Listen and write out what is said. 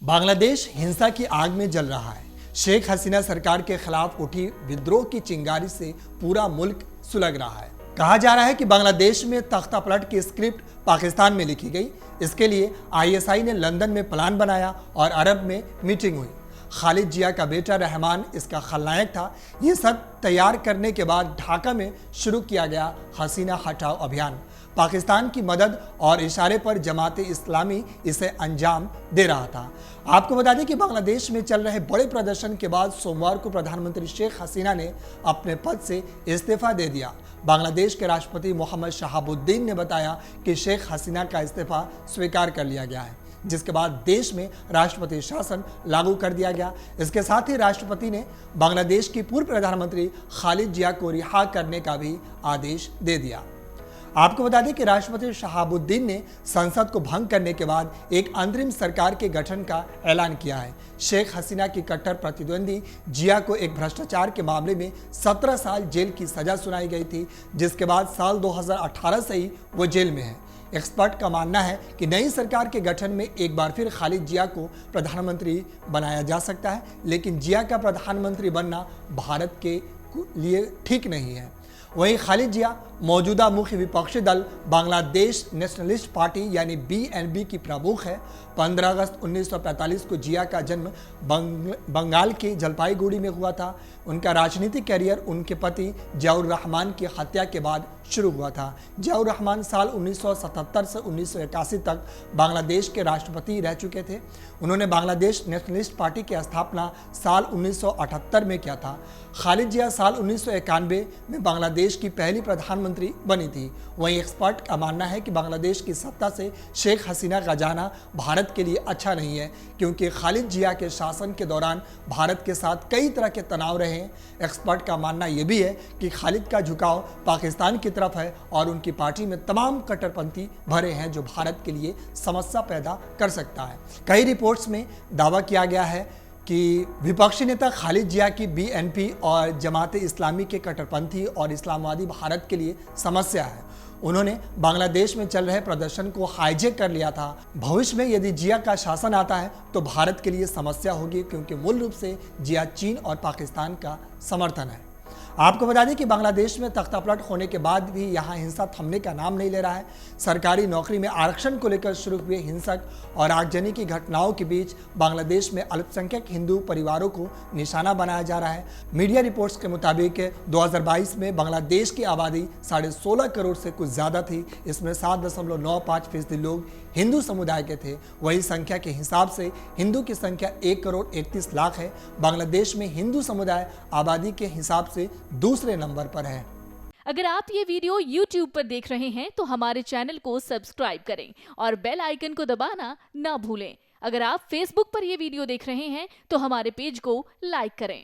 बांग्लादेश हिंसा की आग में जल रहा है। शेख हसीना सरकार के खिलाफ उठी विद्रोह की चिंगारी से पूरा मुल्क सुलग रहा है। कहा जा रहा है कि बांग्लादेश में तख्ता पलट की स्क्रिप्ट पाकिस्तान में लिखी गई। इसके लिए आईएसआई ने लंदन में प्लान बनाया और अरब में मीटिंग हुई। खालिद जिया का बेटा रहमान इसका खलनायक था। ये सब तैयार करने के बाद ढाका में शुरू किया गया हसीना हटाओ अभियान। पाकिस्तान की मदद और इशारे पर जमाते इस्लामी इसे अंजाम दे रहा था। आपको बता दें कि बांग्लादेश में चल रहे बड़े प्रदर्शन के बाद सोमवार को प्रधानमंत्री शेख हसीना ने अपने पद से इस्तीफा दे दिया। बांग्लादेश के राष्ट्रपति मोहम्मद शहाबुद्दीन ने बताया कि शेख हसीना का इस्तीफा स्वीकार कर लिया गया है, जिसके बाद देश में राष्ट्रपति शासन लागू कर दिया गया। इसके साथ ही राष्ट्रपति ने बांग्लादेश की पूर्व प्रधानमंत्री खालिद जिया को रिहा करने का भी आदेश दे दिया। आपको बता दें कि राष्ट्रपति शहाबुद्दीन ने संसद को भंग करने के बाद एक अंतरिम सरकार के गठन का ऐलान किया है। शेख हसीना की कट्टर प्रतिद्वंदी जिया को एक भ्रष्टाचार के मामले में 17 साल जेल की सजा सुनाई गई थी, जिसके बाद साल 2018 से ही वो जेल में है। एक्सपर्ट का मानना है कि नई सरकार के गठन में एक बार फिर खालिद जिया को प्रधानमंत्री बनाया जा सकता है, लेकिन जिया का प्रधानमंत्री बनना भारत के लिए ठीक नहीं है। वहीं खालिद जिया मौजूदा मुख्य विपक्षी दल बांग्लादेश नेशनलिस्ट पार्टी यानी बीएनपी की प्रमुख है। 15 अगस्त 1945 को जिया का जन्म बंगाल के जलपाईगुड़ी में हुआ था। उनका राजनीतिक करियर उनके पति जियाउर रहमान की हत्या के बाद शुरू हुआ था। जियाउर रहमान साल 1977 से 1981 तक बांग्लादेश के राष्ट्रपति रह चुके थे। उन्होंने बांग्लादेश नेशनलिस्ट पार्टी की स्थापना साल 1978 में किया था। खालिद जिया साल 1991 में बांग्लादेश की पहली प्रधानमंत्री बनी थी। वहीं एक्सपर्ट का मानना है कि बांग्लादेश की सत्ता से शेख हसीना का जाना भारत के लिए अच्छा नहीं है, क्योंकि खालिद जिया के शासन के दौरान भारत के साथ कई तरह के तनाव रहे हैं। एक्सपर्ट का मानना यह भी है कि खालिद का झुकाव पाकिस्तान की तरफ है और उनकी पार्टी में तमाम कट्टरपंथी भरे हैं, जो भारत के लिए समस्या पैदा कर सकता है। कई रिपोर्ट्स में दावा किया गया है कि विपक्षी नेता खालिद जिया की बीएनपी और जमाते इस्लामी के कट्टरपंथी और इस्लामवादी भारत के लिए समस्या है। उन्होंने बांग्लादेश में चल रहे प्रदर्शन को हाईजैक कर लिया था। भविष्य में यदि जिया का शासन आता है तो भारत के लिए समस्या होगी, क्योंकि मूल रूप से जिया चीन और पाकिस्तान का समर्थन है। आपको बता दें कि बांग्लादेश में तख्तापलट होने के बाद भी यहाँ हिंसा थमने का नाम नहीं ले रहा है। सरकारी नौकरी में आरक्षण को लेकर शुरू हुए हिंसक और आगजनी की घटनाओं के बीच बांग्लादेश में अल्पसंख्यक हिंदू परिवारों को निशाना बनाया जा रहा है। मीडिया रिपोर्ट्स के मुताबिक 2022 में बांग्लादेश की आबादी 16.5 करोड़ से कुछ ज़्यादा थी। इसमें 7.95% लोग हिंदू समुदाय के थे। वही संख्या के हिसाब से हिंदू की संख्या 1 करोड़ 31 लाख है। बांग्लादेश में हिंदू समुदाय आबादी के हिसाब से दूसरे नंबर पर है। अगर आप ये वीडियो YouTube पर देख रहे हैं तो हमारे चैनल को सब्सक्राइब करें और बेल आइकन को दबाना ना भूलें। अगर आप Facebook पर ये वीडियो देख रहे हैं तो हमारे पेज को लाइक करें।